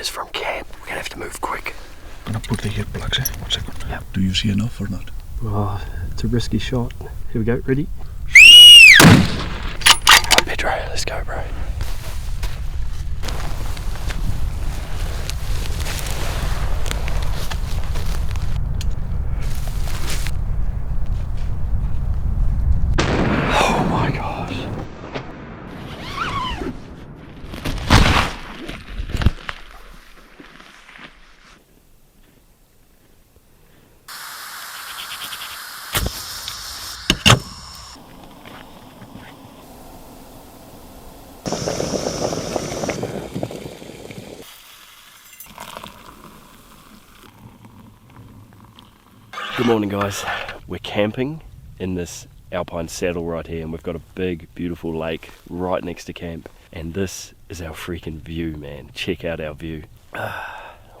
photos from camp. We're gonna have to move quick. I'm gonna put the ear plugs in. 1 second. Yep. Do you see enough or not? Oh, it's a risky shot. Here we go, ready? Right, Pedro, let's go, bro. Oh my gosh. Good morning, guys. We're camping in this alpine saddle right here, and we've got a big beautiful lake right next to camp, and this is our freaking view, man. Check out our view.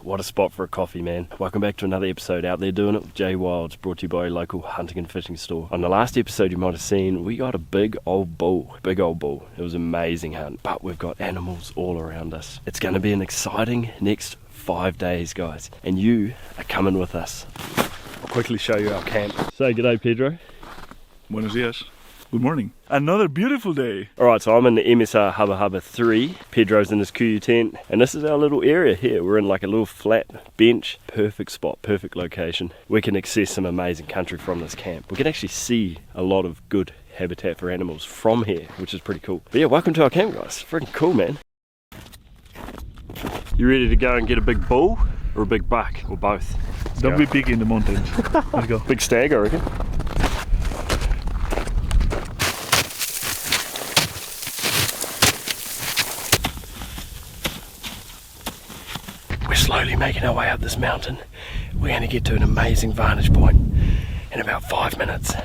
What a spot for a coffee, man. Welcome back to another episode Out There Doing It with Jay Wilds, brought to you by a local hunting and fishing store. On the last episode you might have seen, we got a big old bull. It was an amazing hunt, but we've got animals all around us. It's going to be an exciting next 5 days, guys, and you are coming with us. I'll quickly show you our camp. Say g'day, Pedro. Buenos dias. Good morning. Another beautiful day. Alright, so I'm in the MSR Hubba 3. Pedro's in his Kuyu tent. And this is our little area here. We're in like a little flat bench. Perfect spot, perfect location. We can access some amazing country from this camp. We can actually see a lot of good habitat for animals from here, which is pretty cool. But yeah, welcome to our camp, guys. Freaking cool, man. You ready to go and get a big bull or a big buck or both? Don't be big in the mountains. Let's go. Big stag, I reckon. We're slowly making our way up this mountain. We're going to get to an amazing vantage point in about 5 minutes.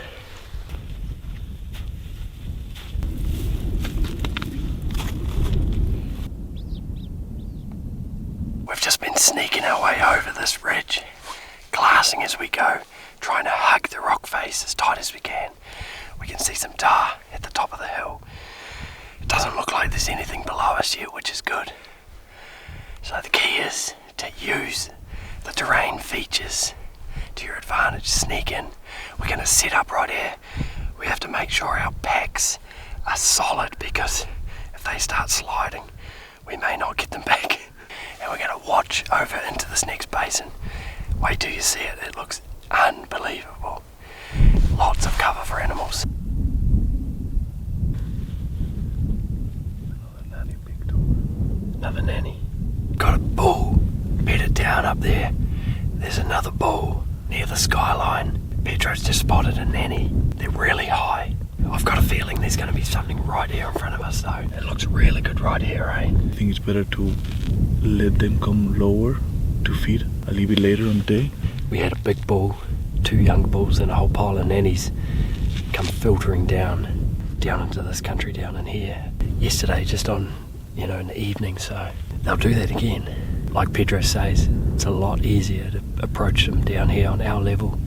We've just been sneaking our way over this ridge, glassing as we go, trying to hug the rock face as tight as we can. We can see some tar at the top of the hill. It doesn't look like there's anything below us yet, which is good. So the key is to use the terrain features to your advantage. Sneak in. We're going to set up right here. We have to make sure our packs are solid, because if they start sliding, we may not get them back. And we're going to watch over into this next basin. Wait till you see it. It looks unbelievable. Lots of cover for animals. Another nanny. Got a bull bedded down up there. There's another bull near the skyline. Pedro's just spotted a nanny. They're really high. I've got a feeling there's going to be something right here in front of us though. It looks really good right here, eh? I think it's better to let them come lower to feed a little bit later on the day. We had a big bull, 2 young bulls and a whole pile of nannies come filtering down into this country down in here yesterday, just on, in the evening, so they'll do that again. Like Pedro says, it's a lot easier to approach them down here on our level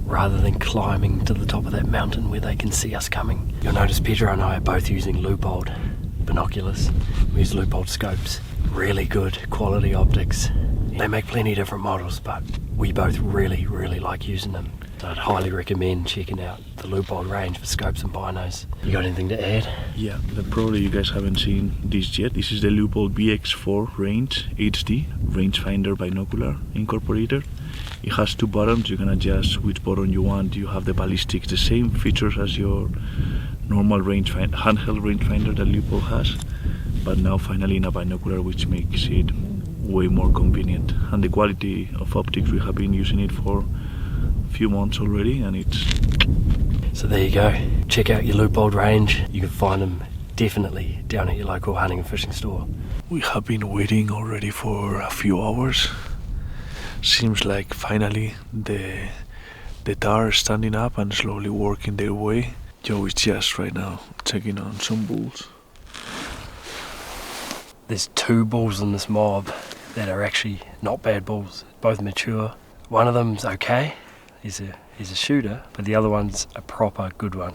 rather than climbing to the top of that mountain where they can see us coming. You'll notice Pedro and I are both using Leupold binoculars. We use Leupold scopes. Really good quality optics. They make plenty of different models, but we both really like using them. So I'd highly recommend checking out the Leupold range for scopes and binos. You got anything to add? Yeah, probably you guys haven't seen this yet. This is the Leupold BX4 range HD rangefinder binocular incorporated. It has 2 buttons. You can adjust which button you want. You have the ballistics, the same features as your normal handheld rangefinder that Leupold has, but now finally in a binocular, which makes it way more convenient. And the quality of optics, we have been using it for a few months already, and it's... So there you go. Check out your Leupold range. You can find them definitely down at your local hunting and fishing store. We have been waiting already for a few hours. Seems like finally the tar is standing up and slowly working their way. Joe is just right now checking on some bulls. There's 2 bulls in this mob that are actually not bad bulls, both mature. One of them's okay, he's a shooter, but the other one's a proper good one.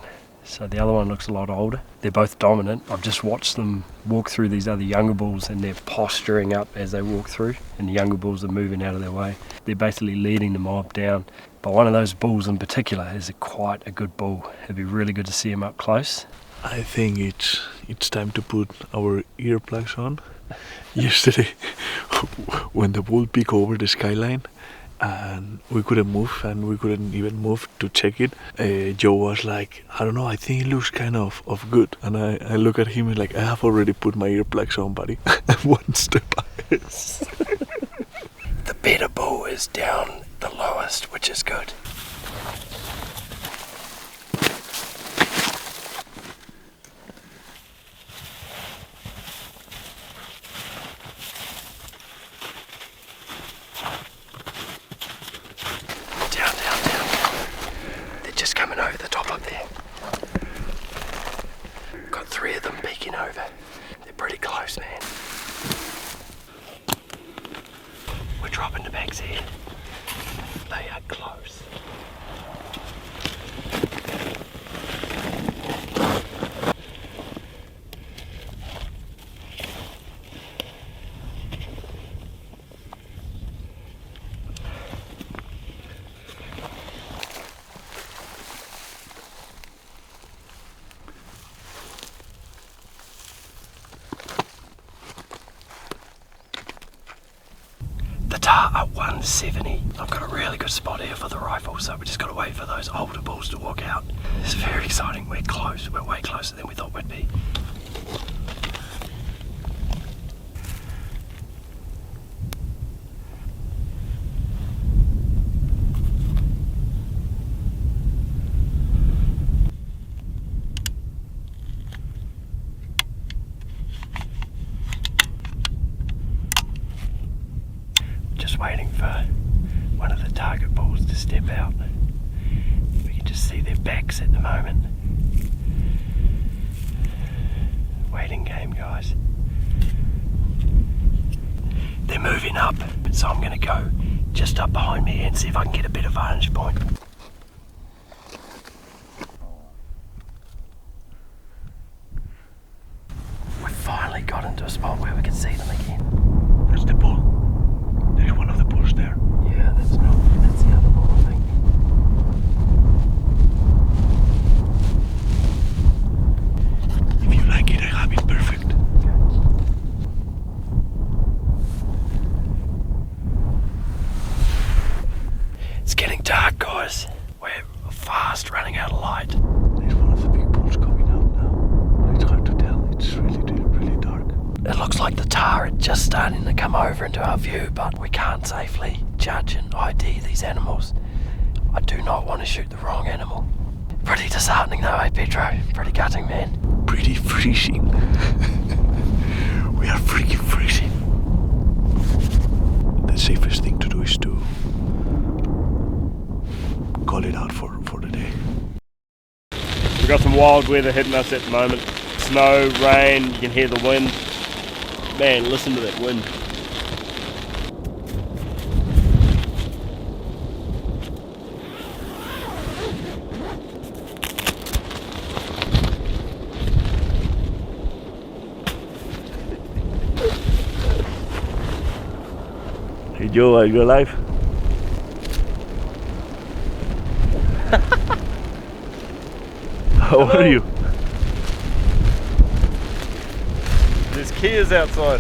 So the other one looks a lot older. They're both dominant. I've just watched them walk through these other younger bulls and they're posturing up as they walk through, and the younger bulls are moving out of their way. They're basically leading the mob down. But one of those bulls in particular is quite a good bull. It'd be really good to see him up close. I think it's time to put our earplugs on. Yesterday, when the bull peeked over the skyline, and we couldn't move, and we couldn't even move to check it. Joe was like, I don't know, I think it looks kind of good. And I look at him and like, I have already put my earplugs on, buddy. One step ahead. The better bull is down the lowest, which is good. Coming over the top up there. Got 3 of them peeking over. They're pretty close, man. We're dropping the bags here. They are close. The tar at 170. I've got a really good spot here for the rifle, so we just got to wait for those older bulls to walk out. It's very exciting. We're close. We're way closer than we thought we'd be. Waiting for one of the target bulls to step out. We can just see their backs at the moment. Waiting game, guys. They're moving up, so I'm going to go just up behind me and see if I can get a better vantage point. We've finally got into a spot where we can see them again. That's the bull. There's one of the bulls there. Yeah, that's the other bull, I think. If you like it, I have it perfect. It's getting dark, guys. We're fast running out of light. There's one of the big bulls coming out now. It's hard to tell. It's really dark. It looks like the tar is just starting to come over into our view, but we can't safely judge and ID these animals. I do not want to shoot the wrong animal. Pretty disheartening though, eh, Pedro? Pretty gutting, man. Pretty freezing. We are freaking freezing. The safest thing to do is to call it out for the day. We've got some wild weather hitting us at the moment. Snow, rain, you can hear the wind. Man, listen to that wind. Hey Joe, are you alive? How are you? There's Kias outside.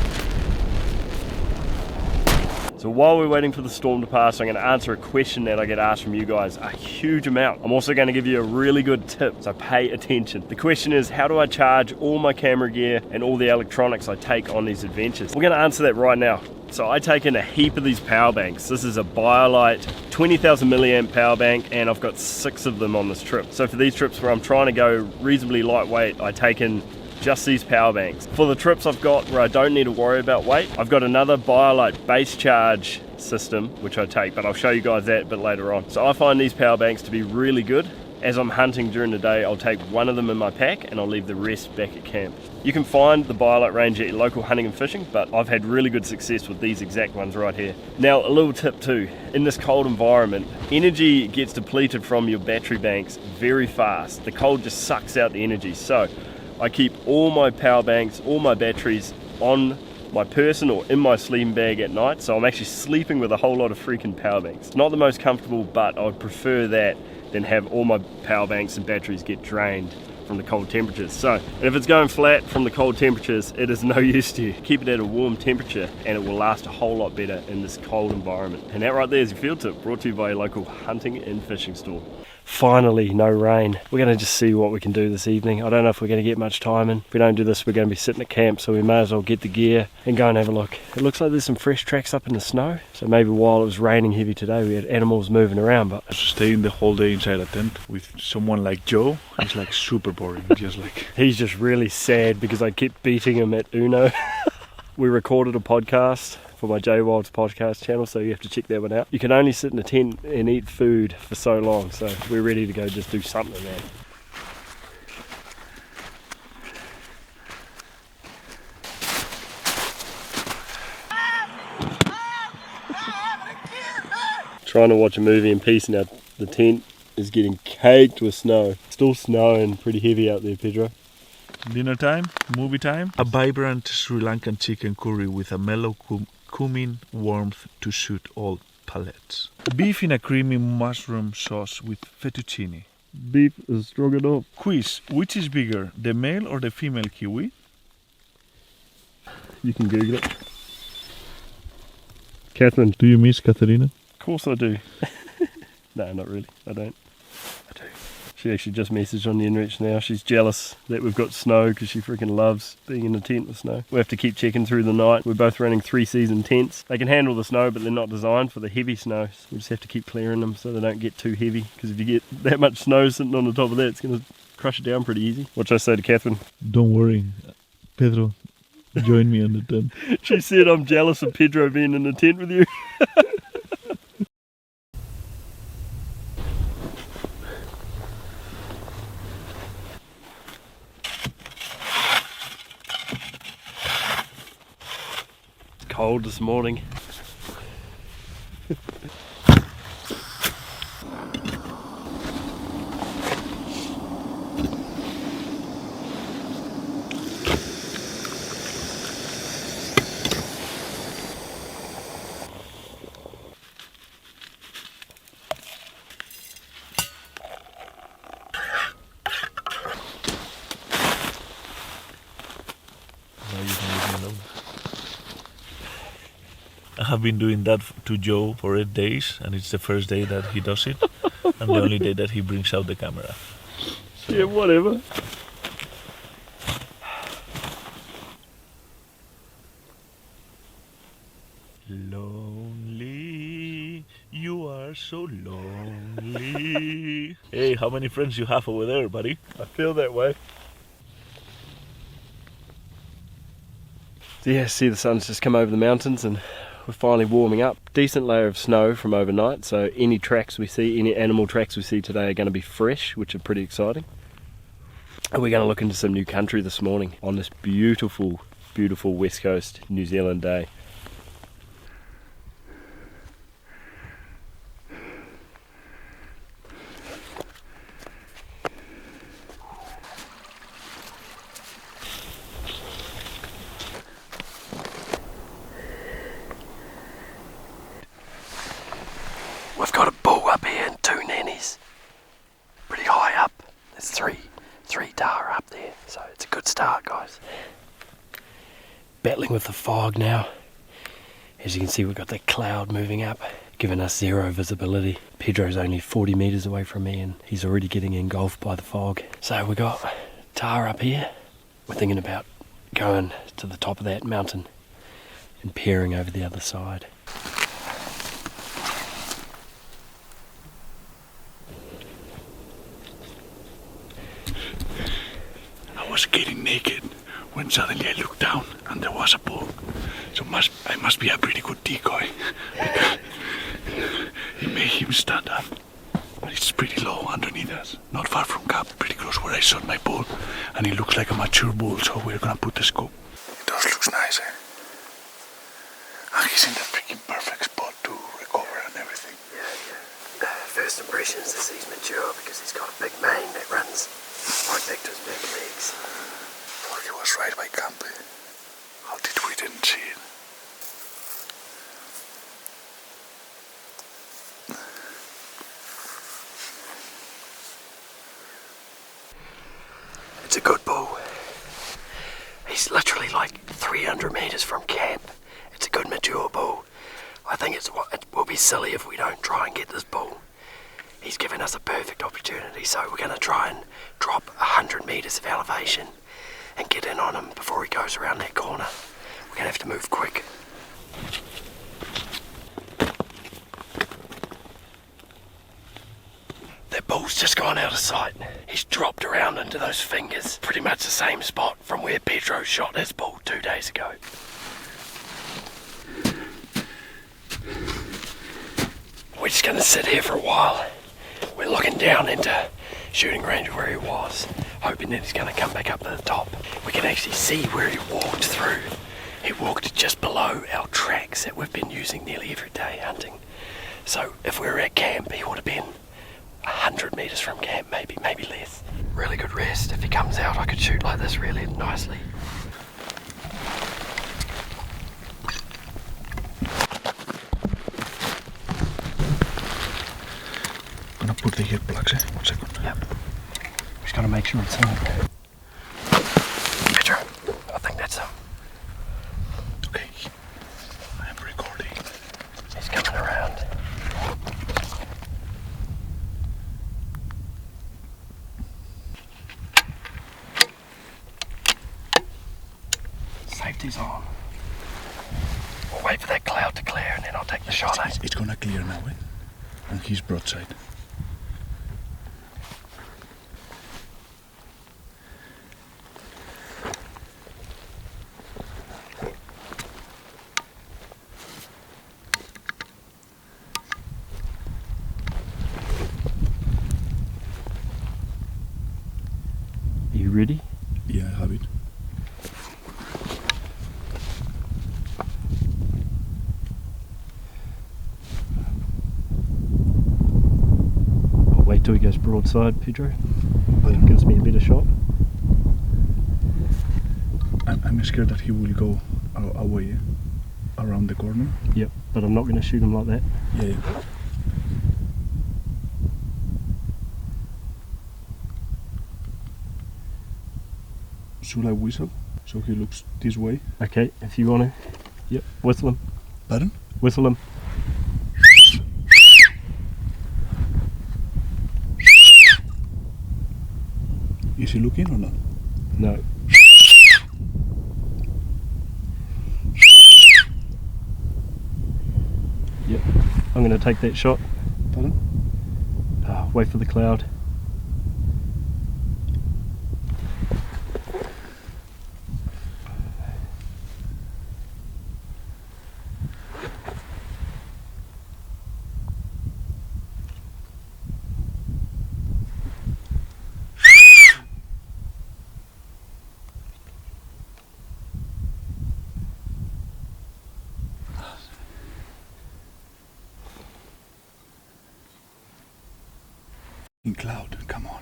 So while we're waiting for the storm to pass, I'm going to answer a question that I get asked from you guys a huge amount. I'm also going to give you a really good tip, so pay attention. The question is, how do I charge all my camera gear and all the electronics I take on these adventures? We're going to answer that right now. So I take in a heap of these power banks. This is a BioLite 20,000 milliamp power bank, and I've got 6 of them on this trip. So for these trips where I'm trying to go reasonably lightweight, I take in just these power banks. For the trips I've got where I don't need to worry about weight, I've got another BioLite base charge system which I take, but I'll show you guys that a bit later on. So I find these power banks to be really good. As I'm hunting during the day, I'll take one of them in my pack and I'll leave the rest back at camp. You can find the BioLite range at your local hunting and fishing, but I've had really good success with these exact ones right here. Now, a little tip too, in this cold environment, energy gets depleted from your battery banks very fast. The cold just sucks out the energy. So I keep all my power banks, all my batteries on my person or in my sleeping bag at night, so I'm actually sleeping with a whole lot of freaking power banks. Not the most comfortable, but I would prefer that than have all my power banks and batteries get drained from the cold temperatures. So if it's going flat from the cold temperatures, it is no use to you. Keep it at a warm temperature and it will last a whole lot better in this cold environment. And that right there is your field tip, brought to you by your local hunting and fishing store. Finally, no rain. We're going to just see what we can do this evening. I don't know if we're going to get much time in. If we don't do this, we're going to be sitting at camp, so we may as well get the gear and go and have a look. It looks like there's some fresh tracks up in the snow, so maybe while it was raining heavy today, we had animals moving around. But Staying the whole day inside a tent with someone like Joe is like super boring. he's just really sad because I kept beating him at Uno. We recorded a podcast for my J Wild's podcast channel, so you have to check that one out. You can only sit in a tent and eat food for so long, so we're ready to go just do something, man. Trying to watch a movie in peace now. The tent is getting caked with snow. Still snowing pretty heavy out there, Pedro. Dinner time, movie time. A vibrant Sri Lankan chicken curry with a mellow cumin warmth to suit all palates. Beef in a creamy mushroom sauce with fettuccine. Beef is strong enough. Quiz, which is bigger, the male or the female kiwi? You can Google it. Catherine. Do you miss Katharina? Of course I do. No, not really. I don't. I do. She actually just messaged on the internet now. She's jealous that we've got snow because she freaking loves being in a tent with snow. We have to keep checking through the night. We're both running 3-season tents. They can handle the snow, but they're not designed for the heavy snow. So we just have to keep clearing them so they don't get too heavy, because if you get that much snow sitting on the top of that, it's going to crush it down pretty easy. What should I say to Catherine? Don't worry, Pedro, join me on the tent. She said I'm jealous of Pedro being in the tent with you. Cold this morning. I have been doing that to Joe for 8 days, and it's the first day that he does it, and the only day that he brings out the camera. So. Yeah, whatever. Lonely, you are so lonely. Hey, how many friends you have over there, buddy? I feel that way. So yeah, see, the sun's just come over the mountains and we're finally warming up. Decent layer of snow from overnight, so any tracks we see, any animal tracks we see today are going to be fresh, which are pretty exciting. And we're going to look into some new country this morning on this beautiful, beautiful West Coast New Zealand day. We've got a bull up here and 2 nannies. Pretty high up. There's three dar up there, so it's a good start, guys. Battling with the fog now. As you can see, we've got that cloud moving up, giving us zero visibility. Pedro's only 40 meters away from me and he's already getting engulfed by the fog. So we got tar up here. We're thinking about going to the top of that mountain and peering over the other side. I was getting naked when suddenly I looked down and there was a bull. So I must be a pretty good decoy, because it made him stand up. But It's pretty low underneath us, not far from camp, pretty close where I shot my bull, and it looks like a mature bull, so we're gonna put the scope. It does look nice, eh? And he's in the freaking perfect spot to recover and everything. Yeah. First impressions is he's mature because he's got a big mane that runs right back to his back legs. Thought he was right by camp. How did we didn't see it? It's a good bull. He's literally like 300 metres from camp. It's a good mature bull. I think it will be silly if we don't try and get this bull. He's given us a perfect opportunity, so we're going to try and drop 100 metres of elevation and get in on him before he goes around that corner. We're going to have to move quick. That bull's just gone out of sight. He's dropped around into those fingers. Pretty much the same spot from where Pedro shot his bull 2 days ago. We're just going to sit here for a while. We're looking down into shooting range where he was, hoping that he's going to come back up to the top. We can actually see where he walked through. He walked just below our tracks that we've been using nearly every day hunting. So if we were at camp, he would have been 100 metres from camp, maybe less. Really good rest. If he comes out, I could shoot like this really nicely. Gonna put the ear plugs in. 1 second. Yep. Just gotta make sure it's on. Pedro, I think that's him. Okay. I am recording. He's coming around. Safety's on. We'll wait for that cloud to clear and then I'll take the shot. It's gonna clear now, eh? And he's broadside. Are you ready? Yeah, I have it. I'll wait till he goes broadside, Pedro. That gives me a better shot. I'm scared that he will go away, around the corner. Yep, but I'm not going to shoot him like that. Yeah. Should I whistle so he looks this way? Okay, if you want to. Yep, whistle him. Pardon? Whistle him. Is he looking or not? No. Yep, I'm going to take that shot. Pardon? Wait for the cloud. In cloud, come on.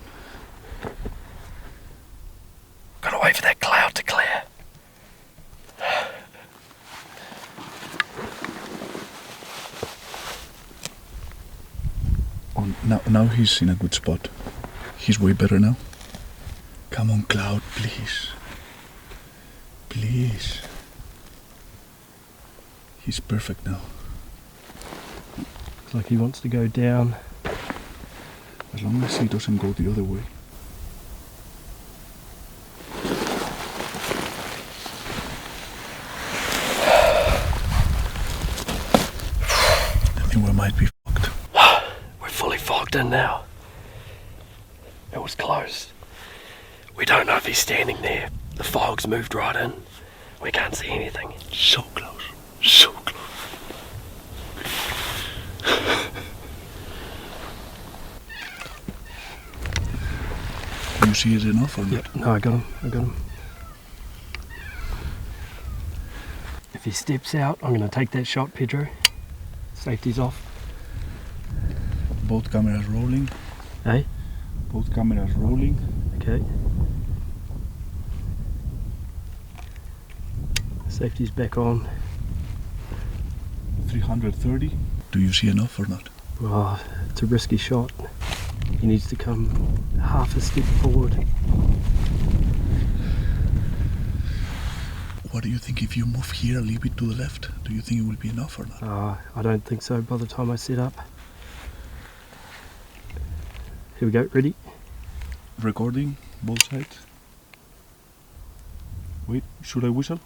Gotta wait for that cloud to clear. Oh, now he's in a good spot. He's way better now. Come on, cloud, please. Please. He's perfect now. Looks like he wants to go down. As long as he doesn't go the other way. I think we might be fucked. We're fully fogged in now. It was close. We don't know if he's standing there. The fog's moved right in. We can't see anything. So close. So close. see it enough or not? Yep, no, I got him. If he steps out, I'm going to take that shot, Pedro. Safety's off. Both cameras rolling. Hey? Both cameras rolling. Okay. Safety's back on. 330. Do you see enough or not? Oh, it's a risky shot. He needs to come half a step forward. What do you think if you move here a little bit to the left? Do you think it will be enough or not? I don't think so by the time I set up. Here we go, ready? Recording, both sides. Wait, should I whistle?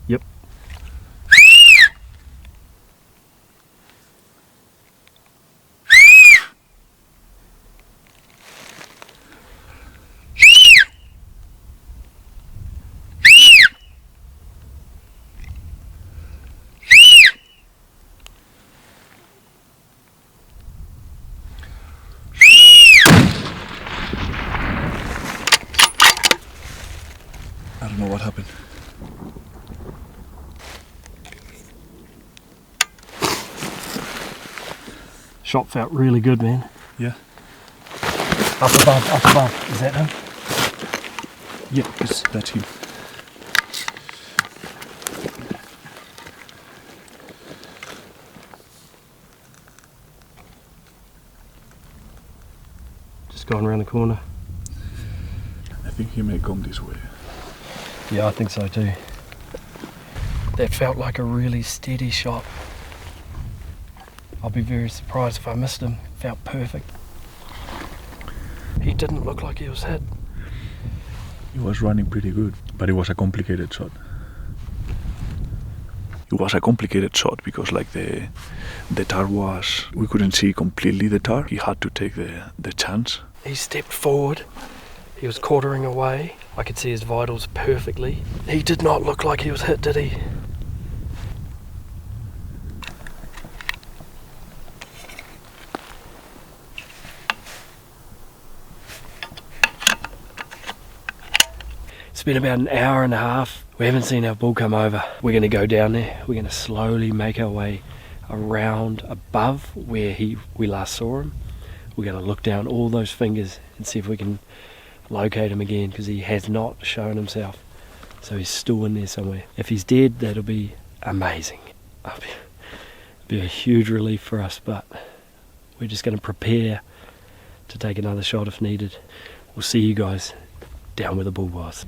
Yep. I don't know what happened. Shot felt really good, man. Yeah. Up above. Is that him? Yeah, that's him. Just going around the corner. I think he may come this way. Yeah, I think so too. That felt like a really steady shot. I'll be very surprised if I missed him. Felt perfect. He didn't look like he was hit. He was running pretty good, but it was a complicated shot. It was a complicated shot because like the tar was, we couldn't see completely the tar. He had to take the chance. He stepped forward. He was quartering away. I could see his vitals perfectly. He did not look like he was hit, did he? It's been about an hour and a half. We haven't seen our bull come over. We're going to go down there. We're going to slowly make our way around above where we last saw him. We're going to look down all those fingers and see if we can locate him again, because he has not shown himself. So he's still in there somewhere. If he's dead, that'll be amazing. It'll be a huge relief for us, but we're just going to prepare to take another shot if needed. We'll see you guys down where the bull was.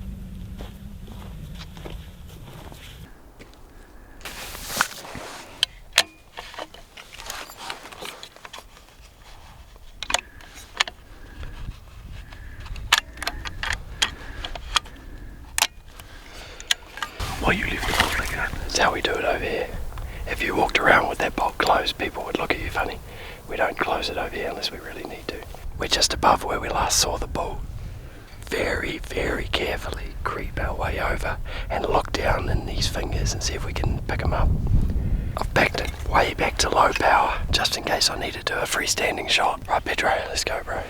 Why you leave the bolt like that? That's how we do it over here. If you walked around with that bolt closed, people would look at you funny. We don't close it over here unless we really need to. We're just above where we last saw the bull. Very, very carefully creep our way over and look down in these fingers and see if we can pick them up. I've backed it way back to low power, just in case I need to do a freestanding shot. Right, Pedro, let's go, bro.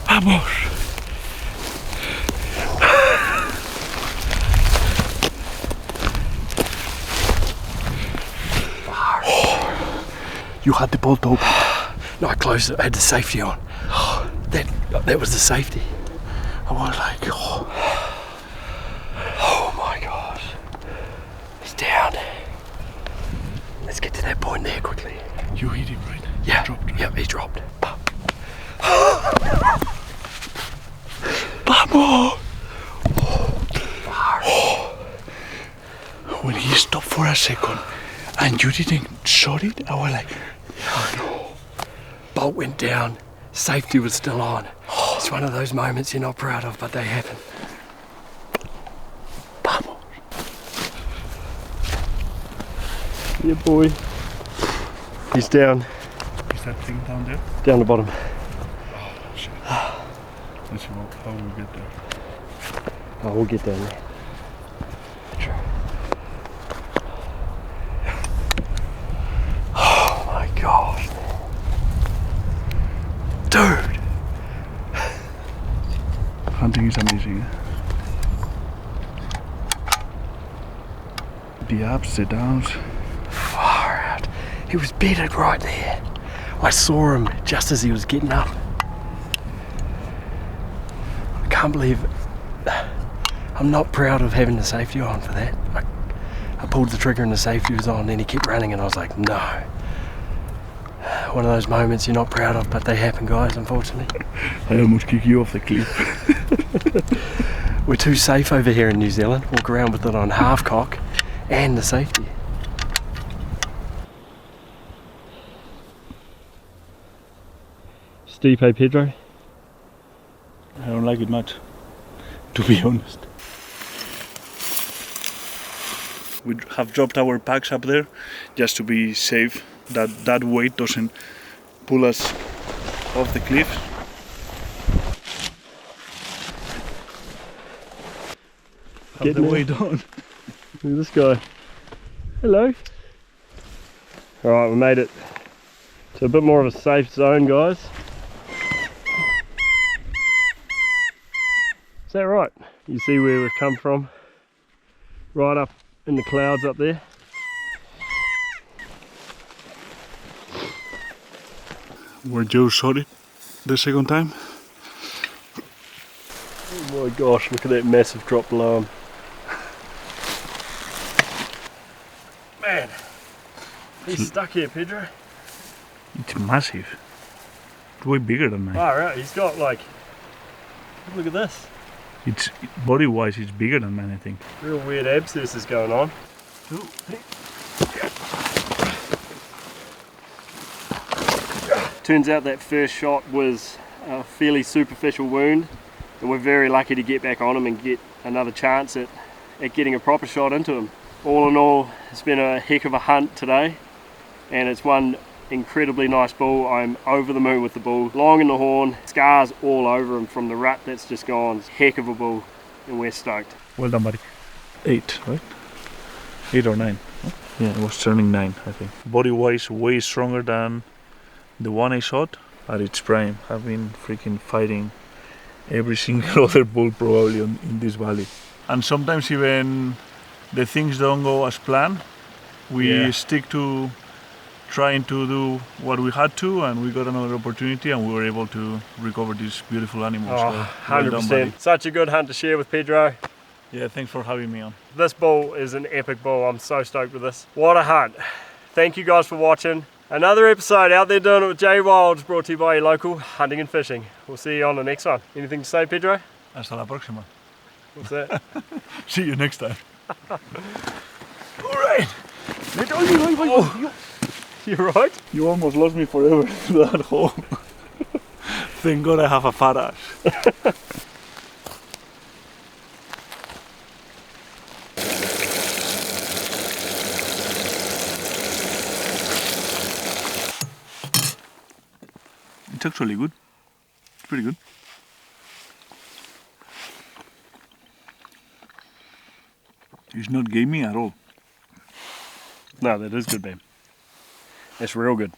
Vamos! You had the bolt open. No, I closed it. I had the safety on. That was the safety. I was like, oh. Oh my gosh. He's down. Let's get to that point there quickly. You hit him, right? Yeah. He dropped, right? Yep, he dropped. Vamos! When he stopped for a second, And you didn't shot it? I was like, Bolt went down, safety was still on. It's one of those moments you're not proud of, but they happen. vamos. Yeah, boy. He's down. Is that thing down there? Down the bottom. Oh, shit. Let's see how we get there. Oh, we'll get down there. Oh my gosh. Dude! Hunting is amazing. The ups, the downs. Far out. He was bedded right there. I saw him just as he was getting up. I can't believe I'm not proud of having the safety on for that. I pulled the trigger and the safety was on, and he kept running, and I was like, no. One of those moments you're not proud of, but they happen, guys, unfortunately. I almost kick you off the cliff. We're too safe over here in New Zealand. Walk around with it on half cock and the safety. Steep, hey Pedro? I don't like it much, to be honest. We have dropped our packs up there just to be safe, that weight doesn't pull us off the cliff. Have Getting the there. weight on. Look at this guy. Hello. Alright, we made it to a bit more of a safe zone, guys. Is that right? You see where we've come from? Right up in the clouds up there. Where Joe shot it the second time. Oh my gosh, look at that massive drop below him. Man, he's stuck here, Pedro. It's massive. It's way bigger than mine. Oh, right, he's got like, look at this. It's body-wise, it's bigger than mine, I think. Real weird abscesses going on. Turns out that first shot was a fairly superficial wound, and we're very lucky to get back on him and get another chance at getting a proper shot into him. All in all, it's been a heck of a hunt today, and it's one incredibly nice bull. I'm over the moon with the bull. Long in the horn, scars all over him from the rut that's just gone. Heck of a bull, and we're stoked. Well done, buddy. 8, right? 8 or 9. Huh? Yeah, it was turning 9, I think. Body-wise, way stronger than the one I shot at its prime. I've been freaking fighting every single other bull probably in this valley. And sometimes even the things don't go as planned. We stick to trying to do what we had to, and we got another opportunity and we were able to recover these beautiful animals. Oh, So, well done, 100%. buddy. Such a good hunt to share with Pedro. Yeah, thanks for having me on. This bull is an epic bull. I'm so stoked with this. What a hunt. Thank you guys for watching. Another episode Out There Doing It with Jay Wilds, brought to you by your local hunting and fishing. We'll see you on the next one. Anything to say, Pedro? Hasta la próxima. What's that? See you next time. Alright. You're right. You almost lost me forever to that hole. Thank God I have a fat ass. It's actually good. It's pretty good. It's not gamey at all. No, that is good, man. That's real good.